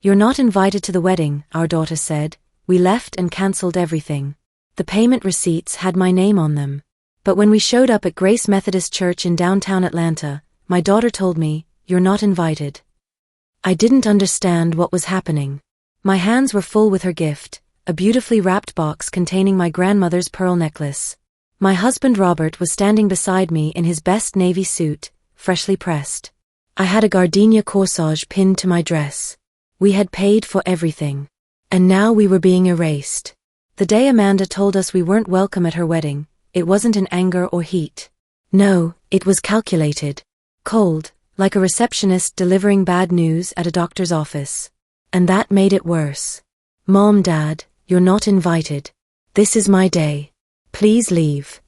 "You're not invited to the wedding," our daughter said. "We left and cancelled everything. The payment receipts had my name on them. But when we showed up at Grace Methodist Church in downtown Atlanta, my daughter told me, 'You're not invited.'" I didn't understand what was happening. My hands were full with her gift, a beautifully wrapped box containing my grandmother's pearl necklace. My husband Robert was standing beside me in his best navy suit, freshly pressed. I had a gardenia corsage pinned to my dress. We had paid for everything. And now we were being erased. The day Amanda told us we weren't welcome at her wedding, it wasn't in anger or heat. No, it was calculated. Cold, like a receptionist delivering bad news at a doctor's office. And that made it worse. "Mom, Dad, you're not invited. This is my day. Please leave."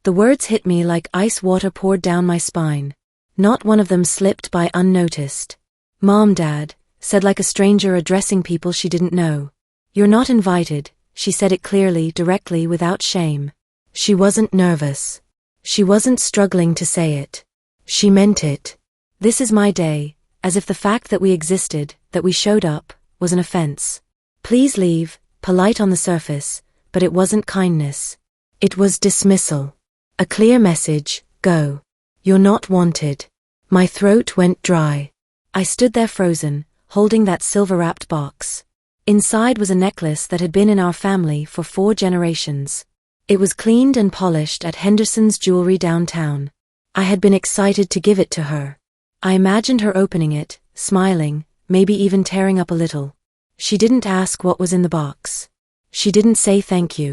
The words hit me like ice water poured down my spine. Not one of them slipped by unnoticed. "Mom, Dad," said like a stranger addressing people she didn't know. "You're not invited," she said it clearly, directly, without shame. She wasn't nervous. She wasn't struggling to say it. She meant it. "This is my day," as if the fact that we existed, that we showed up, was an offense. "Please leave," polite on the surface, but it wasn't kindness. It was dismissal. A clear message, "Go. You're not wanted." My throat went dry. I stood there frozen, holding that silver-wrapped box. Inside was a necklace that had been in our family for 4 generations. It was cleaned and polished at Henderson's Jewelry downtown. I had been excited to give it to her. I imagined her opening it, smiling, maybe even tearing up a little. She didn't ask what was in the box. She didn't say thank you.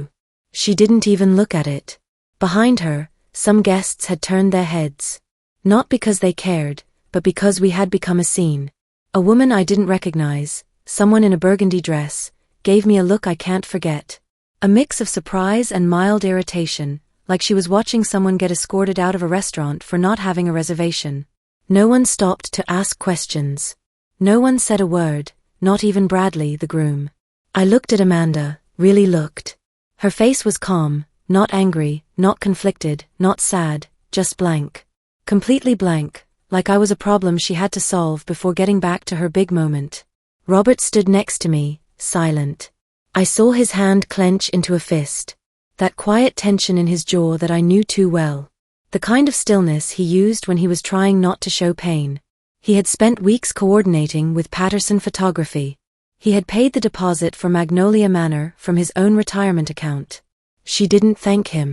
She didn't even look at it. Behind her, some guests had turned their heads. Not because they cared, but because we had become a scene. A woman I didn't recognize, someone in a burgundy dress, gave me a look I can't forget. A mix of surprise and mild irritation, like she was watching someone get escorted out of a restaurant for not having a reservation. No one stopped to ask questions. No one said a word, not even Bradley, the groom. I looked at Amanda, really looked. Her face was calm, not angry, not conflicted, not sad, just blank. Completely blank, like I was a problem she had to solve before getting back to her big moment. Robert stood next to me, silent. I saw his hand clench into a fist. That quiet tension in his jaw that I knew too well. The kind of stillness he used when he was trying not to show pain. He had spent weeks coordinating with Patterson Photography. He had paid the deposit for Magnolia Manor from his own retirement account. She didn't thank him.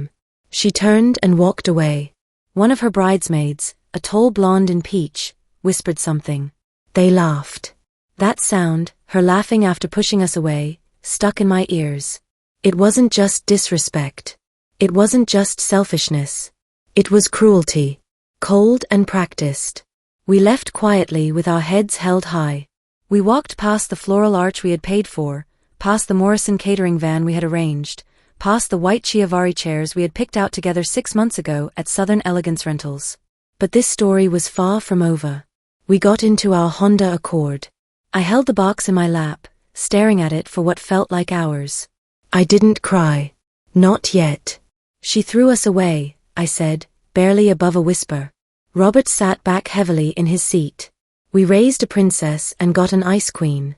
She turned and walked away. One of her bridesmaids, a tall blonde in peach, whispered something. They laughed. That sound, her laughing after pushing us away, stuck in my ears. It wasn't just disrespect. It wasn't just selfishness. It was cruelty. Cold and practiced. We left quietly with our heads held high. We walked past the floral arch we had paid for, past the Morrison catering van we had arranged, past the white Chiavari chairs we had picked out together 6 months ago at Southern Elegance Rentals. But this story was far from over. We got into our Honda Accord. I held the box in my lap, staring at it for what felt like hours. I didn't cry. Not yet. She threw us away, I said, barely above a whisper. Robert sat back heavily in his seat. We raised a princess and got an ice queen.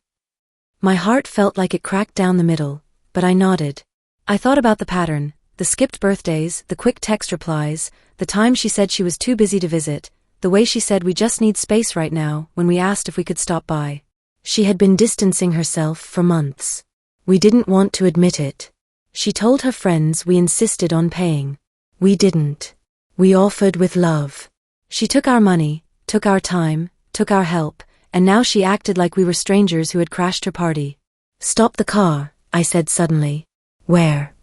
My heart felt like it cracked down the middle, but I nodded. I thought about the pattern, the skipped birthdays, the quick text replies, the time she said she was too busy to visit, the way she said we just need space right now when we asked if we could stop by. She had been distancing herself for months. We didn't want to admit it. She told her friends we insisted on paying. We didn't. We offered with love. She took our money, took our time, took our help, and now she acted like we were strangers who had crashed her party. Stop the car, I said suddenly. Where?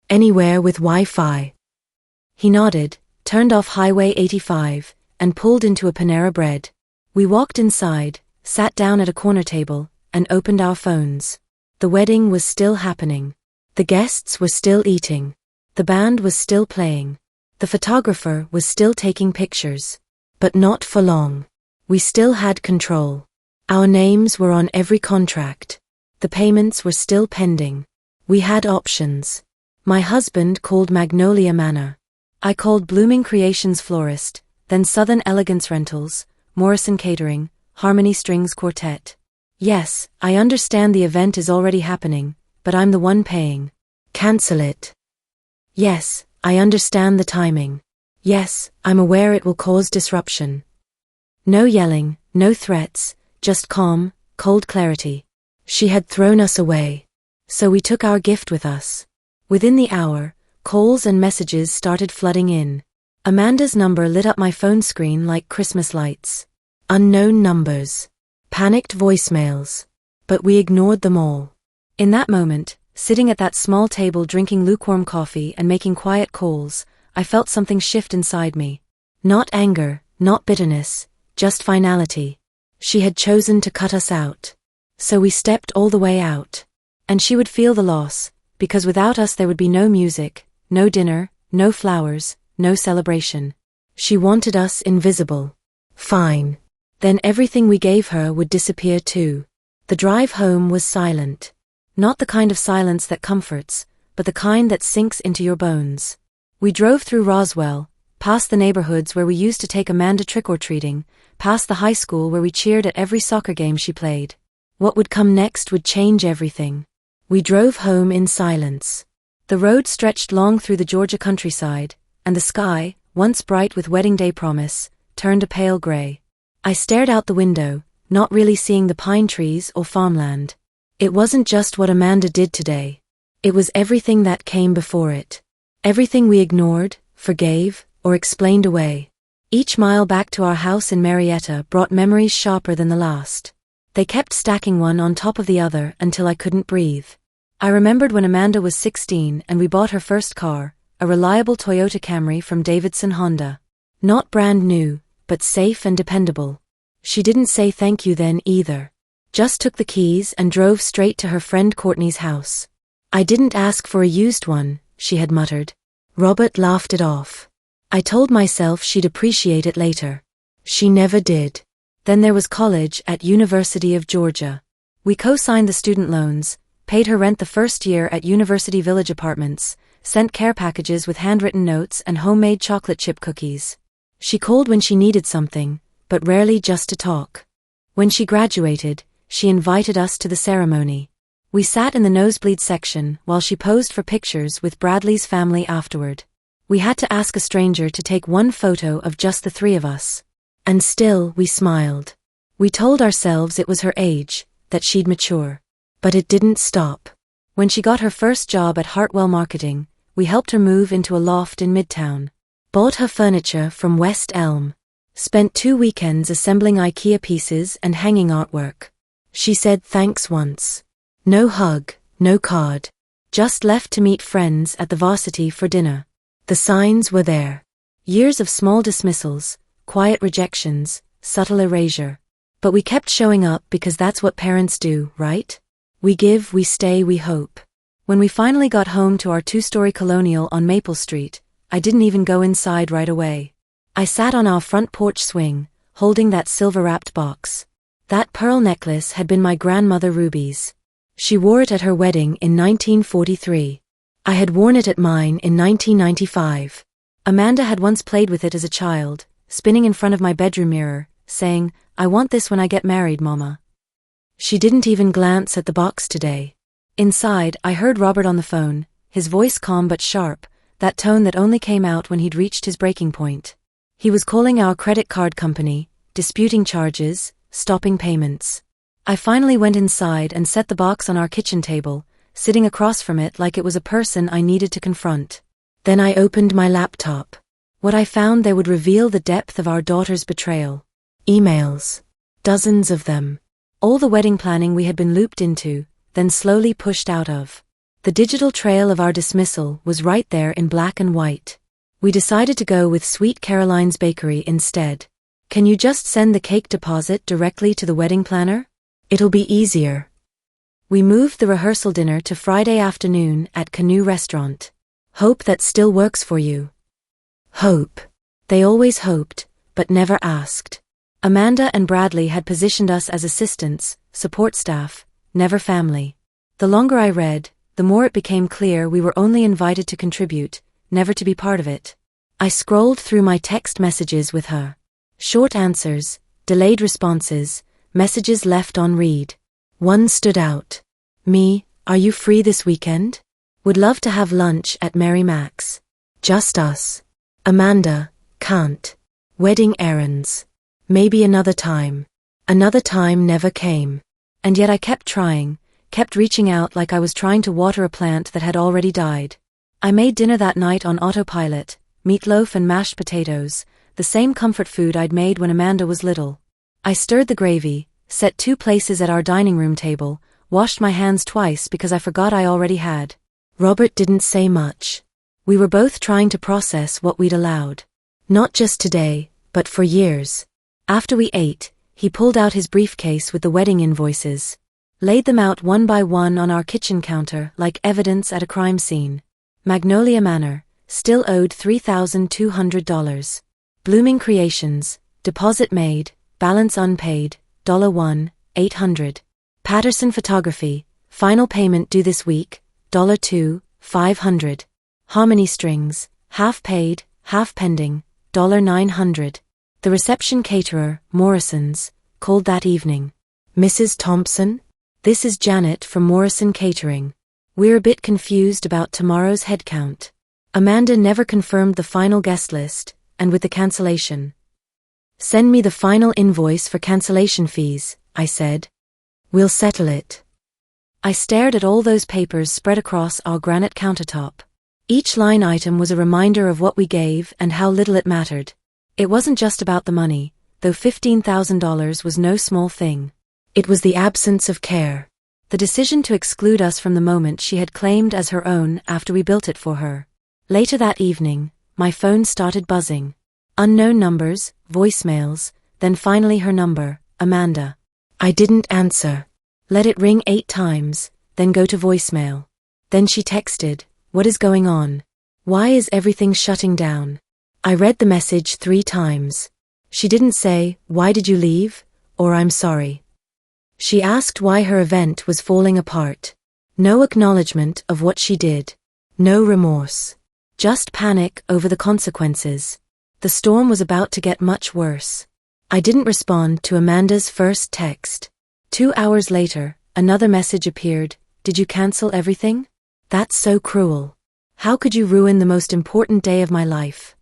Anywhere with Wi-Fi. He nodded, turned off Highway 85, and pulled into a Panera Bread. We walked inside, sat down at a corner table, and opened our phones. The wedding was still happening. The guests were still eating. The band was still playing. The photographer was still taking pictures. But not for long. We still had control. Our names were on every contract. The payments were still pending. We had options. My husband called Magnolia Manor. I called Blooming Creations Florist, then Southern Elegance Rentals, Morrison Catering, Harmony Strings Quartet. Yes, I understand the event is already happening, but I'm the one paying. Cancel it. Yes, I understand the timing. Yes, I'm aware it will cause disruption. No yelling, no threats, just calm, cold clarity. She had thrown us away. So we took our gift with us. Within the hour, calls and messages started flooding in. Amanda's number lit up my phone screen like Christmas lights. Unknown numbers. Panicked voicemails. But we ignored them all. In that moment, sitting at that small table drinking lukewarm coffee and making quiet calls, I felt something shift inside me. Not anger, not bitterness, just finality. She had chosen to cut us out. So we stepped all the way out. And she would feel the loss, because without us there would be no music, no dinner, no flowers, no celebration. She wanted us invisible. Fine. Then everything we gave her would disappear too. The drive home was silent. Not the kind of silence that comforts, but the kind that sinks into your bones. We drove through Roswell, past the neighborhoods where we used to take Amanda trick-or-treating, past the high school where we cheered at every soccer game she played. What would come next would change everything. We drove home in silence. The road stretched long through the Georgia countryside, and the sky, once bright with wedding day promise, turned a pale gray. I stared out the window, not really seeing the pine trees or farmland. It wasn't just what Amanda did today. It was everything that came before it. Everything we ignored, forgave, or explained away. Each mile back to our house in Marietta brought memories sharper than the last. They kept stacking one on top of the other until I couldn't breathe. I remembered when Amanda was 16 and we bought her first car, a reliable Toyota Camry from Davidson Honda. Not brand new, but safe and dependable. She didn't say thank you then either. Just took the keys and drove straight to her friend Courtney's house. I didn't ask for a used one, she had muttered. Robert laughed it off. I told myself she'd appreciate it later. She never did. Then there was college at University of Georgia. We co-signed the student loans, paid her rent the first year at University Village Apartments, sent care packages with handwritten notes and homemade chocolate chip cookies. She called when she needed something, but rarely just to talk. When she graduated, she invited us to the ceremony. We sat in the nosebleed section while she posed for pictures with Bradley's family afterward. We had to ask a stranger to take one photo of just the three of us. And still we smiled. We told ourselves it was her age, that she'd mature. But it didn't stop. When she got her first job at Hartwell Marketing, we helped her move into a loft in Midtown. Bought her furniture from West Elm. Spent 2 weekends assembling IKEA pieces and hanging artwork. She said thanks once. No hug, no card. Just left to meet friends at the varsity for dinner. The signs were there. Years of small dismissals, quiet rejections, subtle erasure. But we kept showing up because that's what parents do, right? We give, we stay, we hope. When we finally got home to our 2-story colonial on Maple Street, I didn't even go inside right away. I sat on our front porch swing, holding that silver-wrapped box. That pearl necklace had been my grandmother Ruby's. She wore it at her wedding in 1943. I had worn it at mine in 1995. Amanda had once played with it as a child, spinning in front of my bedroom mirror, saying, "I want this when I get married, Mama." She didn't even glance at the box today. Inside, I heard Robert on the phone, his voice calm but sharp, that tone that only came out when he'd reached his breaking point. He was calling our credit card company, disputing charges, stopping payments. I finally went inside and set the box on our kitchen table, sitting across from it like it was a person I needed to confront. Then I opened my laptop. What I found there would reveal the depth of our daughter's betrayal. Emails. Dozens of them. All the wedding planning we had been looped into, then slowly pushed out of. The digital trail of our dismissal was right there in black and white. We decided to go with Sweet Caroline's Bakery instead. Can you just send the cake deposit directly to the wedding planner? It'll be easier. We moved the rehearsal dinner to Friday afternoon at Canoe Restaurant. Hope that still works for you. Hope. They always hoped, but never asked. Amanda and Bradley had positioned us as assistants, support staff, never family. The longer I read, the more it became clear we were only invited to contribute, never to be part of it. I scrolled through my text messages with her. Short answers, delayed responses, messages left on read. One stood out. Me, are you free this weekend? Would love to have lunch at Mary Mac's. Just us. Amanda, can't. Wedding errands. Maybe another time. Another time never came. And yet I kept trying, kept reaching out like I was trying to water a plant that had already died. I made dinner that night on autopilot, meatloaf and mashed potatoes, the same comfort food I'd made when Amanda was little. I stirred the gravy, set 2 places at our dining room table, washed my hands twice because I forgot I already had. Robert didn't say much. We were both trying to process what we'd allowed. Not just today, but for years. After we ate, he pulled out his briefcase with the wedding invoices. Laid them out one by one on our kitchen counter like evidence at a crime scene. Magnolia Manor, still owed $3,200. Blooming Creations, deposit made, balance unpaid, $1, $800. Patterson Photography, final payment due this week, $2, $500. Harmony Strings, half paid, half pending, $900. The reception caterer, Morrison's, called that evening. Mrs. Thompson? This is Janet from Morrison Catering. We're a bit confused about tomorrow's headcount. Amanda never confirmed the final guest list, and with the cancellation. Send me the final invoice for cancellation fees, I said. We'll settle it. I stared at all those papers spread across our granite countertop. Each line item was a reminder of what we gave and how little it mattered. It wasn't just about the money, though $15,000 was no small thing. It was the absence of care. The decision to exclude us from the moment she had claimed as her own after we built it for her. Later that evening, my phone started buzzing. Unknown numbers, voicemails, then finally her number, Amanda. I didn't answer. Let it ring 8 times, then go to voicemail. Then she texted, "What is going on? Why is everything shutting down?" I read the message 3 times. She didn't say, "Why did you leave?" or "I'm sorry." She asked why her event was falling apart. No acknowledgement of what she did. No remorse. Just panic over the consequences. The storm was about to get much worse. I didn't respond to Amanda's first text. 2 hours later, another message appeared. "Did you cancel everything? That's so cruel. How could you ruin the most important day of my life?"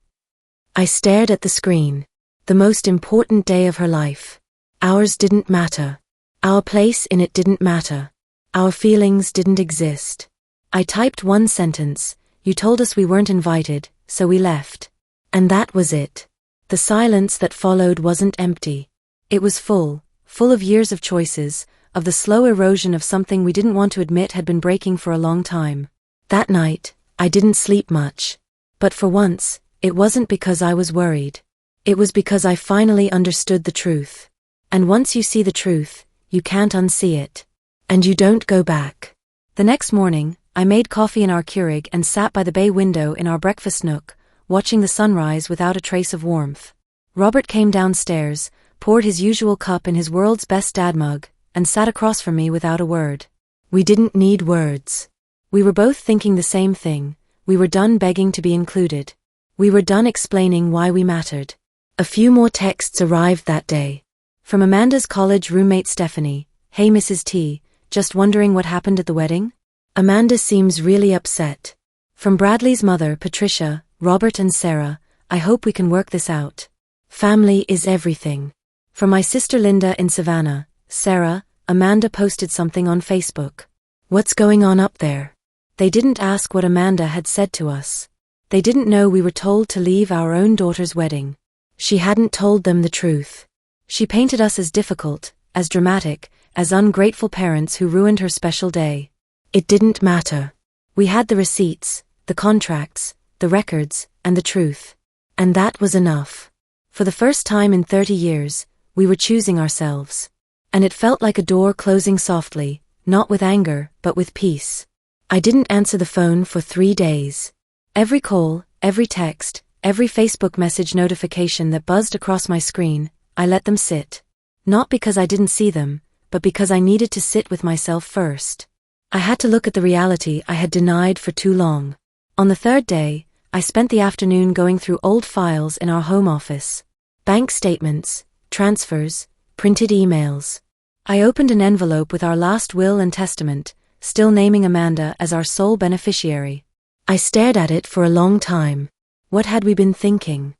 I stared at the screen. The most important day of her life. Ours didn't matter. Our place in it didn't matter. Our feelings didn't exist. I typed one sentence, "You told us we weren't invited, so we left." And that was it. The silence that followed wasn't empty. It was full of years of choices, of the slow erosion of something we didn't want to admit had been breaking for a long time. That night, I didn't sleep much. But for once, it wasn't because I was worried. It was because I finally understood the truth. And once you see the truth, you can't unsee it. And you don't go back. The next morning, I made coffee in our Keurig and sat by the bay window in our breakfast nook, watching the sunrise without a trace of warmth. Robert came downstairs, poured his usual cup in his world's best dad mug, and sat across from me without a word. We didn't need words. We were both thinking the same thing. We were done begging to be included. We were done explaining why we mattered. A few more texts arrived that day. From Amanda's college roommate Stephanie, "Hey Mrs. T, just wondering what happened at the wedding? Amanda seems really upset." From Bradley's mother Patricia, Robert and Sarah, "I hope we can work this out. Family is everything." From my sister Linda in Savannah, Sarah, Amanda posted something on Facebook. "What's going on up there?" They didn't ask what Amanda had said to us. They didn't know we were told to leave our own daughter's wedding. She hadn't told them the truth. She painted us as difficult, as dramatic, as ungrateful parents who ruined her special day. It didn't matter. We had the receipts, the contracts, the records, and the truth. And that was enough. For the first time in 30 years, we were choosing ourselves. And it felt like a door closing softly, not with anger, but with peace. I didn't answer the phone for 3 days. Every call, every text, every Facebook message notification that buzzed across my screen, I let them sit. Not because I didn't see them, but because I needed to sit with myself first. I had to look at the reality I had denied for too long. On the 3rd day, I spent the afternoon going through old files in our home office. Bank statements, transfers, printed emails. I opened an envelope with our last will and testament, still naming Amanda as our sole beneficiary. I stared at it for a long time. What had we been thinking?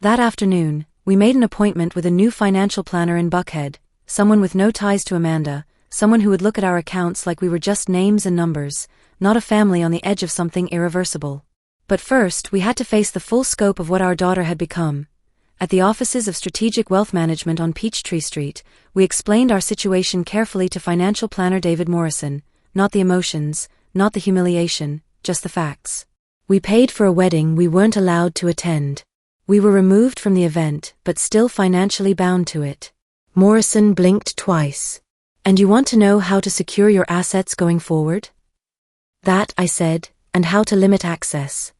That afternoon, we made an appointment with a new financial planner in Buckhead, someone with no ties to Amanda, someone who would look at our accounts like we were just names and numbers, not a family on the edge of something irreversible. But first, we had to face the full scope of what our daughter had become. At the offices of Strategic Wealth Management on Peachtree Street, we explained our situation carefully to financial planner David Morrison, not the emotions, not the humiliation, just the facts. We paid for a wedding we weren't allowed to attend. We were removed from the event, but still financially bound to it. Morrison blinked twice. And you want to know how to secure your assets going forward? That, I said, and how to limit access.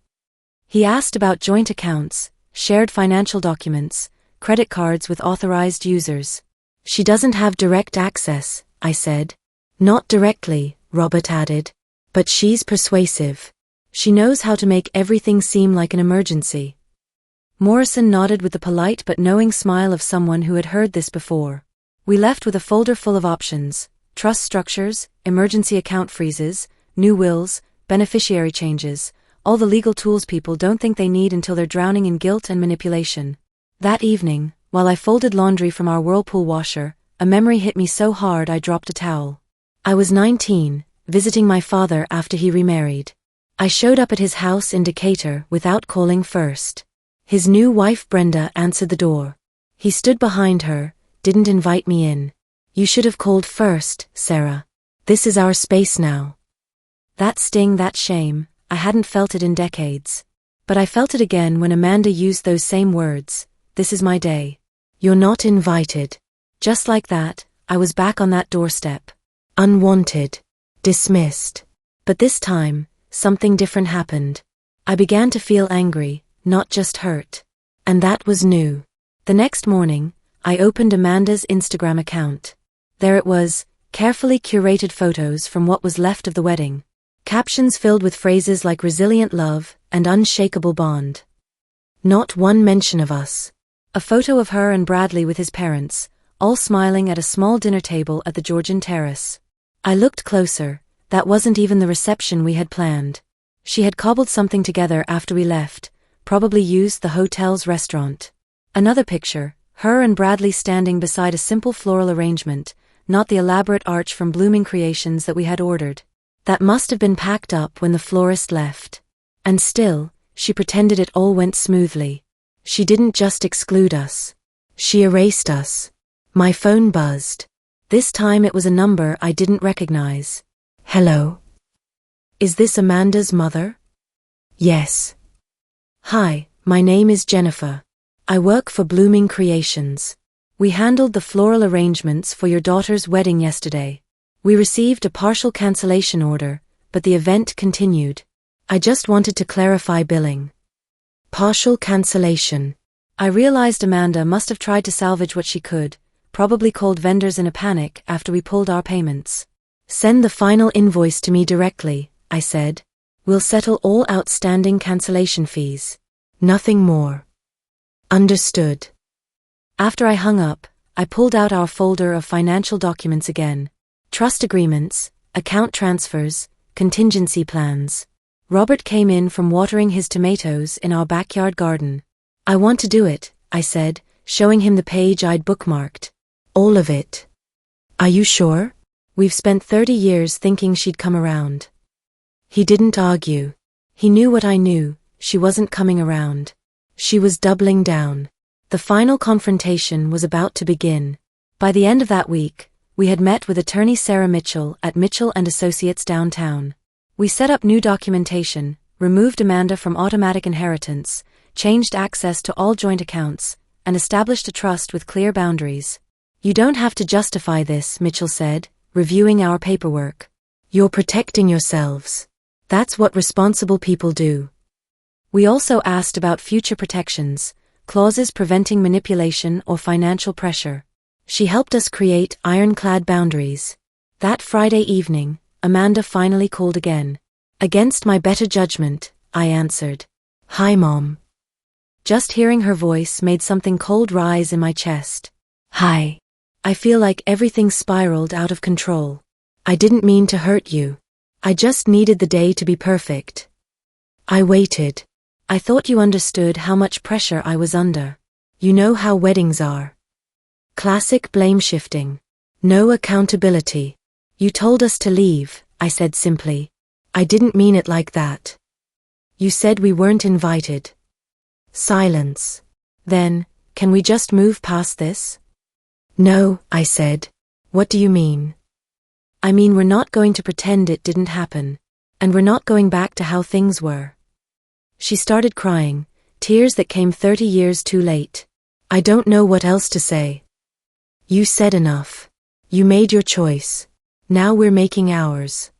He asked about joint accounts, shared financial documents, credit cards with authorized users. She doesn't have direct access, I said. Not directly, Robert added. But she's persuasive. She knows how to make everything seem like an emergency. Morrison nodded with the polite but knowing smile of someone who had heard this before. We left with a folder full of options: trust structures, emergency account freezes, new wills, beneficiary changes, all the legal tools people don't think they need until they're drowning in guilt and manipulation. That evening, while I folded laundry from our Whirlpool washer, a memory hit me so hard I dropped a towel. I was 19, visiting my father after he remarried. I showed up at his house in Decatur without calling first. His new wife Brenda answered the door. He stood behind her, didn't invite me in. You should have called first, Sarah. This is our space now. That sting, that shame, I hadn't felt it in decades. But I felt it again when Amanda used those same words. This is my day. You're not invited. Just like that, I was back on that doorstep. Unwanted. Dismissed. But this time, something different happened. I began to feel angry, not just hurt. And that was new. The next morning, I opened Amanda's Instagram account. There it was, carefully curated photos from what was left of the wedding. Captions filled with phrases like resilient love and unshakable bond. Not one mention of us. A photo of her and Bradley with his parents, all smiling at a small dinner table at the Georgian Terrace. I looked closer. That wasn't even the reception we had planned. She had cobbled something together after we left, probably used the hotel's restaurant. Another picture, her and Bradley standing beside a simple floral arrangement, not the elaborate arch from Blooming Creations that we had ordered. That must have been packed up when the florist left. And still, she pretended it all went smoothly. She didn't just exclude us. She erased us. My phone buzzed. This time it was a number I didn't recognize. Hello? Is this Amanda's mother? Yes. Hi, my name is Jennifer. I work for Blooming Creations. We handled the floral arrangements for your daughter's wedding yesterday. We received a partial cancellation order, but the event continued. I just wanted to clarify billing. Partial cancellation. I realized Amanda must have tried to salvage what she could, probably called vendors in a panic after we pulled our payments. Send the final invoice to me directly, I said. We'll settle all outstanding cancellation fees. Nothing more. Understood. After I hung up, I pulled out our folder of financial documents again. Trust agreements, account transfers, contingency plans. Robert came in from watering his tomatoes in our backyard garden. I want to do it, I said, showing him the page I'd bookmarked. All of it. Are you sure? We've spent 30 years thinking she'd come around. He didn't argue. He knew what I knew, she wasn't coming around. She was doubling down. The final confrontation was about to begin. By the end of that week, we had met with attorney Sarah Mitchell at Mitchell & Associates downtown. We set up new documentation, removed Amanda from automatic inheritance, changed access to all joint accounts, and established a trust with clear boundaries. You don't have to justify this, Mitchell said, reviewing our paperwork. You're protecting yourselves. That's what responsible people do. We also asked about future protections, clauses preventing manipulation or financial pressure. She helped us create ironclad boundaries. That Friday evening, Amanda finally called again. Against my better judgment, I answered. Hi, Mom. Just hearing her voice made something cold rise in my chest. Hi. I feel like everything spiraled out of control. I didn't mean to hurt you. I just needed the day to be perfect. I waited. I thought you understood how much pressure I was under. You know how weddings are. Classic blame shifting. No accountability. You told us to leave, I said simply. I didn't mean it like that. You said we weren't invited. Silence. Then, can we just move past this? No, I said. What do you mean? I mean we're not going to pretend it didn't happen. And we're not going back to how things were. She started crying, tears that came 30 years too late. I don't know what else to say. You said enough. You made your choice. Now we're making ours.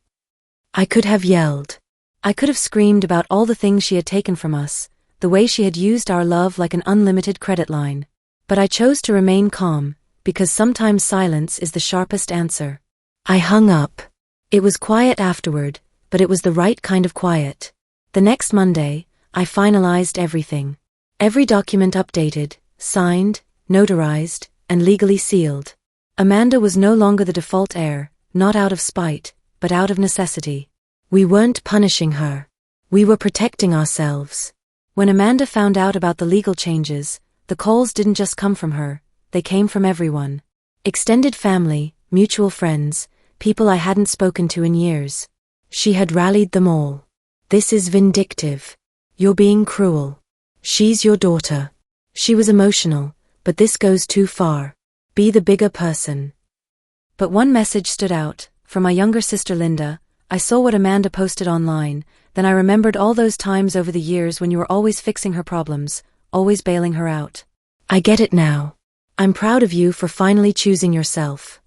I could have yelled. I could have screamed about all the things she had taken from us, the way she had used our love like an unlimited credit line. But I chose to remain calm, because sometimes silence is the sharpest answer. I hung up. It was quiet afterward, but it was the right kind of quiet. The next Monday, I finalized everything. Every document updated, signed, notarized, and legally sealed. Amanda was no longer the default heir, not out of spite, but out of necessity. We weren't punishing her. We were protecting ourselves. When Amanda found out about the legal changes, the calls didn't just come from her, they came from everyone. Extended family, mutual friends, people I hadn't spoken to in years. She had rallied them all. This is vindictive. You're being cruel. She's your daughter. She was emotional, but this goes too far. Be the bigger person. But one message stood out, from my younger sister Linda. I saw what Amanda posted online, then I remembered all those times over the years when you were always fixing her problems, always bailing her out. I get it now. I'm proud of you for finally choosing yourself.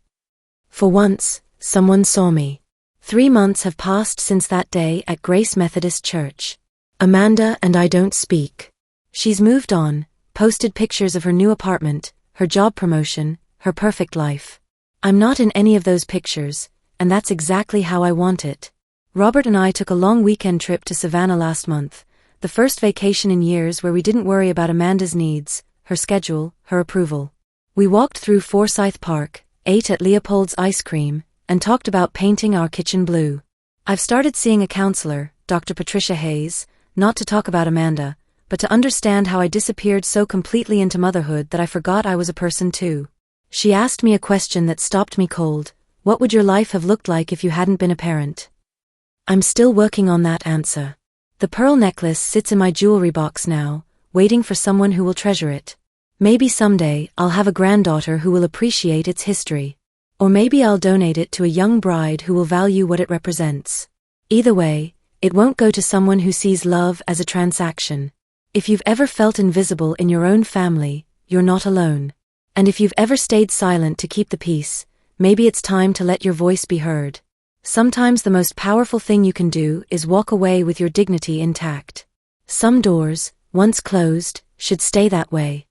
For once, someone saw me. 3 months have passed since that day at Grace Methodist Church. Amanda and I don't speak. She's moved on, posted pictures of her new apartment, her job promotion, her perfect life. I'm not in any of those pictures, and that's exactly how I want it. Robert and I took a long weekend trip to Savannah last month, the first vacation in years where we didn't worry about Amanda's needs, her schedule, her approval. We walked through Forsyth Park, ate at Leopold's ice cream, and talked about painting our kitchen blue. I've started seeing a counselor, Dr. Patricia Hayes, not to talk about Amanda, but to understand how I disappeared so completely into motherhood that I forgot I was a person too. She asked me a question that stopped me cold. What would your life have looked like if you hadn't been a parent? I'm still working on that answer. The pearl necklace sits in my jewelry box now, waiting for someone who will treasure it. Maybe someday I'll have a granddaughter who will appreciate its history. Or maybe I'll donate it to a young bride who will value what it represents. Either way, it won't go to someone who sees love as a transaction. If you've ever felt invisible in your own family, you're not alone. And if you've ever stayed silent to keep the peace, maybe it's time to let your voice be heard. Sometimes the most powerful thing you can do is walk away with your dignity intact. Some doors, once closed, should stay that way.